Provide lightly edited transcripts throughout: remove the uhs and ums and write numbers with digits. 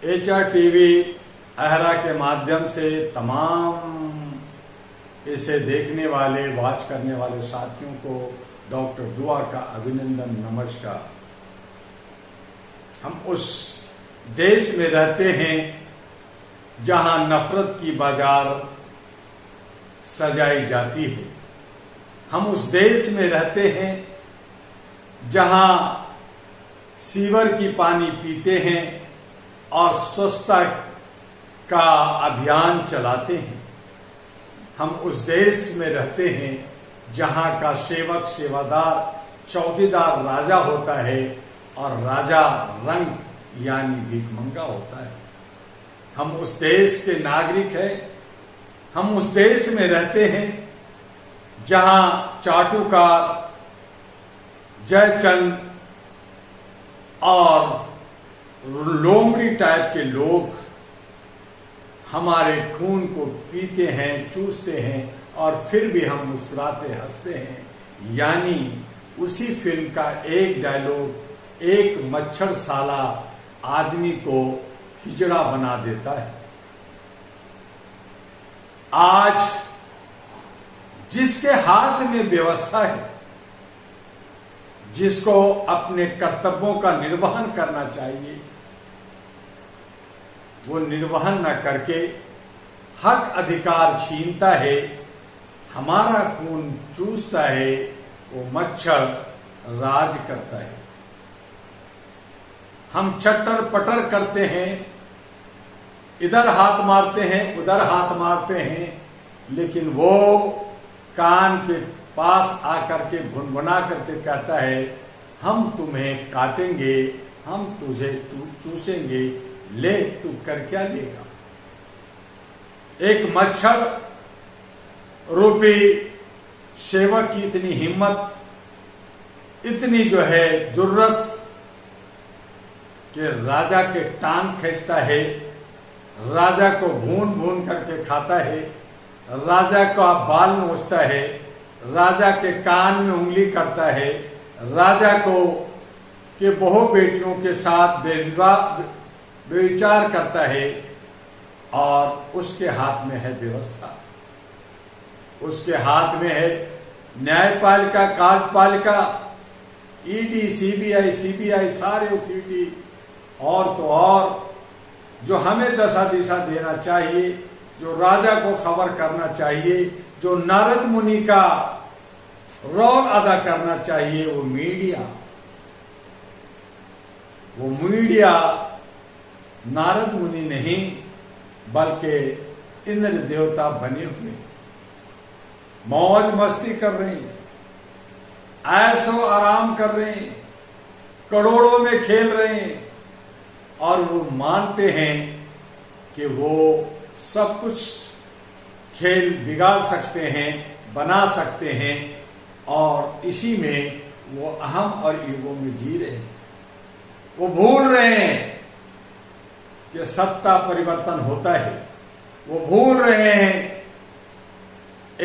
HR TV अहरा के माध्यम से तमाम इसे देखने वाले, वॉच करने वाले साथियों को डॉक्टर दुआ का अभिनंदन, नमस्कार। हम उस देश में रहते हैं जहां नफरत की बाजार सजाई जाती है। हम उस देश में रहते हैं जहां सीवर की पानी पीते हैं और स्वच्छता का अभियान चलाते हैं। हम उस देश में रहते हैं जहां का सेवक सेवादार चौकीदार राजा होता है और राजा रंग यानी भिखमंगा होता है। हम उस देश के नागरिक हैं। हम उस देश में रहते हैं जहां चाटुकार, जयचंद और लोमड़ी टाइप के लोग हमारे खून को पीते हैं, चूसते हैं और फिर भी हम मुस्कुराते हंसते हैं। यानी उसी फिल्म का एक डायलॉग एक मच्छर साला आदमी को हिजड़ा बना देता है। आज जिसके हाथ में व्यवस्था है, जिसको अपने कर्तव्यों का निर्वहन करना चाहिए, वो निर्वहन न करके हक अधिकार छीनता है, हमारा खून चूसता है, वो मच्छर राज करता है। हम चट्टर पटर करते हैं, इधर हाथ मारते हैं, उधर हाथ मारते हैं, लेकिन वो कान के पास आकर के भुनभुना करके कहता है, हम तुम्हें काटेंगे, हम तुझे चूसेंगे, ले तू कर क्या लेगा। एक मच्छर रूपी सेवक की इतनी हिम्मत, इतनी जो है जुर्रत कि राजा के टांग खींचता है, राजा को भून भून करके खाता है, राजा का बाल नोचता है, राजा के कान में उंगली करता है, राजा को के बहु बेटियों के साथ बेविचार करता है और उसके हाथ में है व्यवस्था, उसके हाथ में है न्यायपालिका, कार्यपालिका, ईडी, सीबीआई सारे अथॉरिटी और तो और जो हमें दशा दिशा देना चाहिए, जो राजा को खबर करना चाहिए, जो नारद मुनि का रोल अदा करना चाहिए, वो मीडिया नारद मुनि नहीं बल्कि इंद्र देवता बने हुए मौज मस्ती कर रहे हैं, ऐशो आराम कर रहे हैं, करोड़ों में खेल रहे हैं और वो मानते हैं कि वो सब कुछ खेल बिगाड़ सकते हैं, बना सकते हैं और इसी में वो अहम और ईगो में जी रहे हैं। वो भूल रहे हैं कि सत्ता परिवर्तन होता है। वो भूल रहे हैं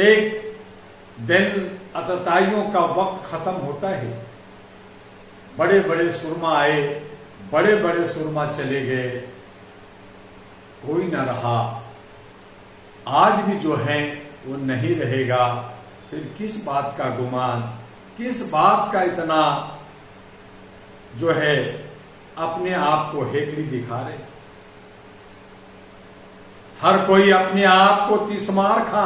एक दिन अतताइयों का वक्त खत्म होता है। बड़े बड़े सुरमा आए, बड़े बड़े सुरमा चले गए, कोई न रहा। आज भी जो है वो नहीं रहेगा। फिर किस बात का गुमान, किस बात का इतना जो है अपने आप को हेकड़ी दिखा रहे। हर कोई अपने आप को तीसमार खा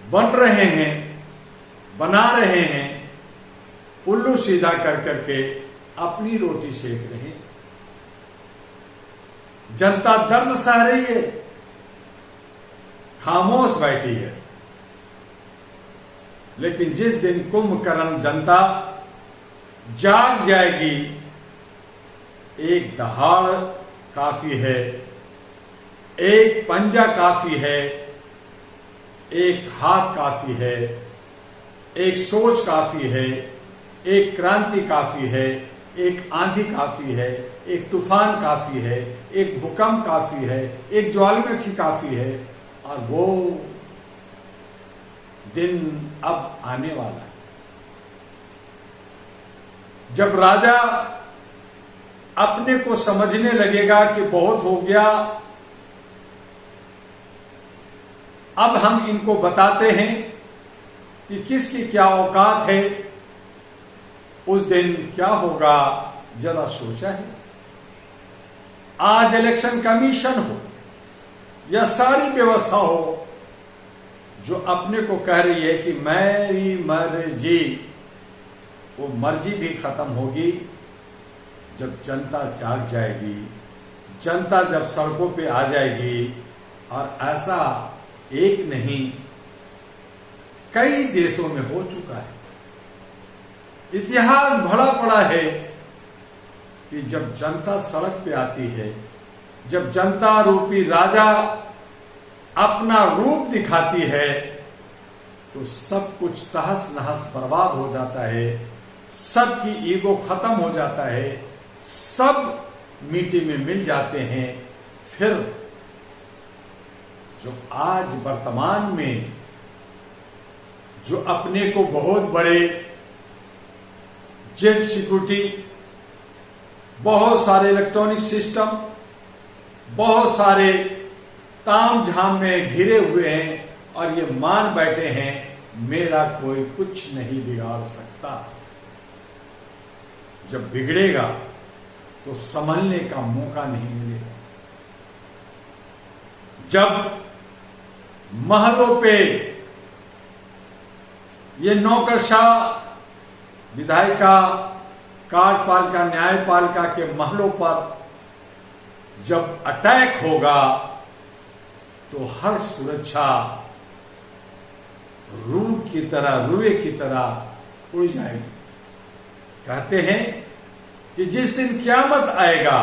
बन रहे हैं, बना रहे हैं, उल्लू सीधा कर करके अपनी रोटी सेक रहे हैं। जनता दर्द सह रही है, खामोश बैठी है। लेकिन जिस दिन कुंभकर्ण जनता जाग जाएगी, एक दहाड़ काफी है, एक पंजा काफी है, एक हाथ काफी है, एक सोच काफी है, एक क्रांति काफी है, एक आंधी काफी है, एक तूफान काफी है, एक भूकंप काफी है, एक ज्वालामुखी काफी है। और वो दिन अब आने वाला है जब राजा अपने को समझने लगेगा कि बहुत हो गया, अब हम इनको बताते हैं कि किसकी क्या औकात है, उस दिन क्या होगा जरा सोचा है? आज इलेक्शन कमीशन हो या सारी व्यवस्था हो जो अपने को कह रही है कि मेरी मर्जी, वो मर्जी भी खत्म होगी जब जनता जाग जाएगी, जनता जब सड़कों पे आ जाएगी। और ऐसा एक नहीं कई देशों में हो चुका है। इतिहास भरा पड़ा है कि जब जनता सड़क पे आती है, जब जनता रूपी राजा अपना रूप दिखाती है, तो सब कुछ तहस नहस बर्बाद हो जाता है, सबकी ईगो खत्म हो जाता है, सब मिट्टी में मिल जाते हैं। फिर जो आज वर्तमान में जो अपने को बहुत बड़े जेट सिक्योरिटी, बहुत सारे इलेक्ट्रॉनिक सिस्टम, बहुत सारे ताम झाम में घिरे हुए हैं और ये मान बैठे हैं मेरा कोई कुछ नहीं बिगाड़ सकता। जब बिगड़ेगा तो संभलने का मौका नहीं मिलेगा। जब महलों पे ये नौकरशाह, विधायिका, कार्यपालिका, न्यायपालिका के महलों पर जब अटैक होगा तो हर सुरक्षा रूह की तरह, रुए की तरह उड़ जाएगी। कहते हैं कि जिस दिन क़यामत आएगा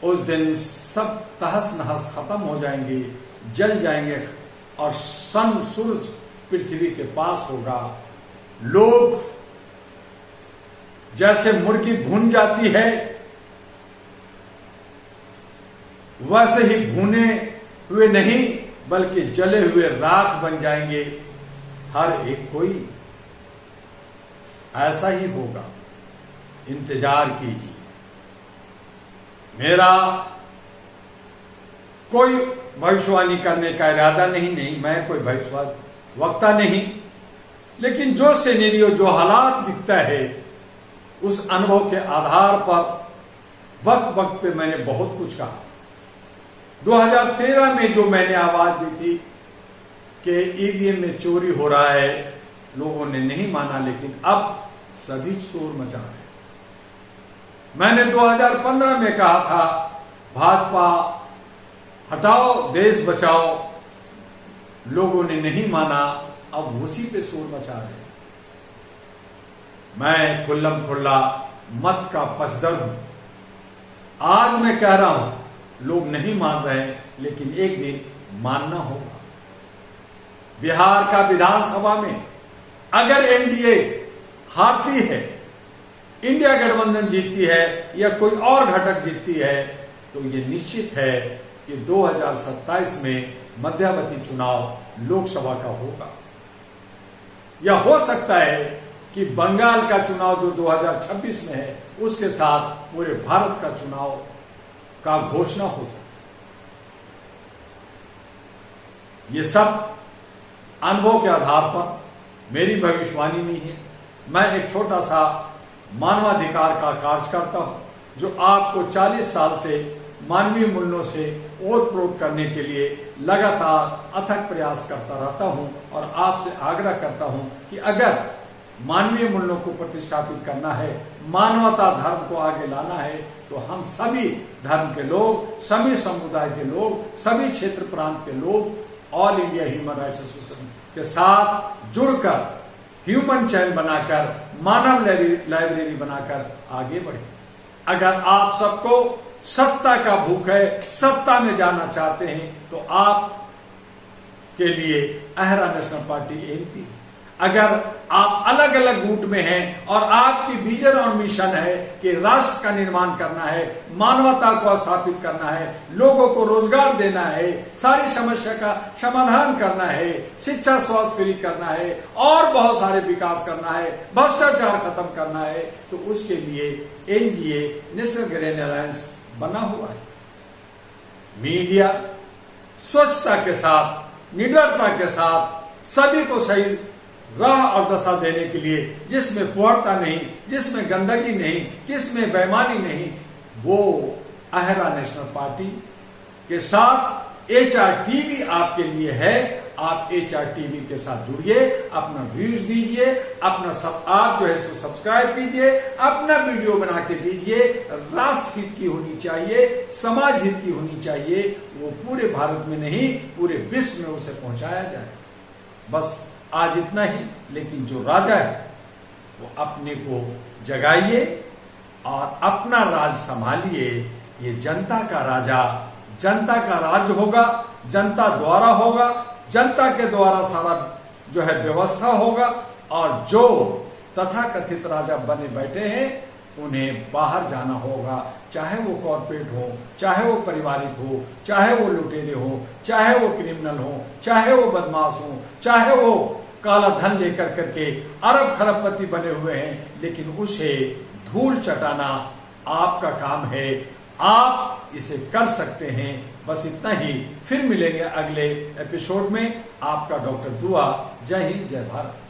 उस दिन सब तहस नहस खत्म हो जाएंगे, जल जाएंगे और सन सूरज पृथ्वी के पास होगा। लोग जैसे मुर्गी भून जाती है वैसे ही भुने हुए नहीं बल्कि जले हुए राख बन जाएंगे। हर एक कोई ऐसा ही होगा, इंतजार कीजिए। मेरा कोई भविष्यवाणी करने का इरादा नहीं, मैं कोई भविष्यवाणी वक्ता नहीं, लेकिन जो सिनेरियो, जो हालात दिखता है उस अनुभव के आधार पर वक्त वक्त पे मैंने बहुत कुछ कहा। 2013 में जो मैंने आवाज दी थी कि ईवीएम में चोरी हो रहा है, लोगों ने नहीं माना, लेकिन अब सभी शोर मचा रहे हैं। मैंने 2015 में कहा था भाजपा हटाओ देश बचाओ, लोगों ने नहीं माना, अब उसी पे शोर मचा रहे हैं। मैं खुल्लम खुल्ला मत का पसदर हूं। आज मैं कह रहा हूं, लोग नहीं मान रहे हैं, लेकिन एक दिन मानना होगा। बिहार का विधानसभा में अगर एनडीए हारती है, इंडिया गठबंधन जीतती है या कोई और घटक जीतती है, तो ये निश्चित है कि 2027 में मध्यावधि चुनाव लोकसभा का होगा। या हो सकता है कि बंगाल का चुनाव जो 2026 में है उसके साथ पूरे भारत का चुनाव का घोषणा हो जाए। ये सब अनुभव के आधार पर मेरी भविष्यवाणी नहीं है। मैं एक छोटा सा मानवाधिकार का कार्य करता हूं जो आपको 40 साल से मानवीय मूल्यों से ओतप्रोत करने के लिए लगातार अथक प्रयास करता रहता हूं और आपसे आग्रह करता हूं कि अगर मानवीय मूल्यों को प्रतिष्ठापित करना है, मानवता धर्म को आगे लाना है, तो हम सभी धर्म के लोग, सभी समुदाय के लोग, सभी क्षेत्र प्रांत के लोग all India human rights association के साथ जुड़कर ह्यूमन चैन बनाकर, मानव लाइब्रेरी बनाकर आगे बढ़े। अगर आप सबको सत्ता का भूख है, सत्ता में जाना चाहते हैं, तो आप के लिए अहरा नेशनल पार्टी एमपी। अगर आप अलग अलग रूट में हैं और आपकी विजन और मिशन है कि राष्ट्र का निर्माण करना है, मानवता को स्थापित करना है, लोगों को रोजगार देना है, सारी समस्या का समाधान करना है, शिक्षा स्वास्थ्य फ्री करना है और बहुत सारे विकास करना है, भ्रष्टाचार खत्म करना है, तो उसके लिए एनडीए नेशनल ग्रीन अलायंस बना हुआ है। मीडिया स्वच्छता के साथ, निडरता के साथ सभी को सही राह और दशा देने के लिए, जिसमें पुअरता नहीं, जिसमें गंदगी नहीं, जिसमें बेईमानी नहीं, वो अहरा नेशनल पार्टी के साथ HRTV आपके लिए है। आप HRTV के साथ जुड़िए, अपना व्यूज दीजिए, आप जो है इसको सब्सक्राइब कीजिए, अपना वीडियो बना के दीजिए। राष्ट्र हित की होनी चाहिए, समाज हित की होनी चाहिए, वो पूरे भारत में नहीं पूरे विश्व में उसे पहुंचाया जाए। बस आज इतना ही। लेकिन जो राजा है वो अपने को जगाइए और अपना राज संभालिए। ये जनता का राजा, जनता का राज्य होगा, जनता द्वारा होगा, जनता के द्वारा सारा जो है व्यवस्था होगा। और जो तथाकथित राजा बने बैठे हैं उन्हें बाहर जाना होगा, चाहे वो कॉर्पोरेट हो, चाहे वो पारिवारिक हो, चाहे वो लुटेरे हो, चाहे वो क्रिमिनल हो, चाहे वो बदमाश हो, चाहे वो काला धन लेकर करके अरब खरबपति बने हुए हैं, लेकिन उसे धूल चटाना आपका काम है। आप इसे कर सकते हैं। बस इतना ही। फिर मिलेंगे अगले एपिसोड में। आपका डॉक्टर दुआ। जय हिंद, जय भारत।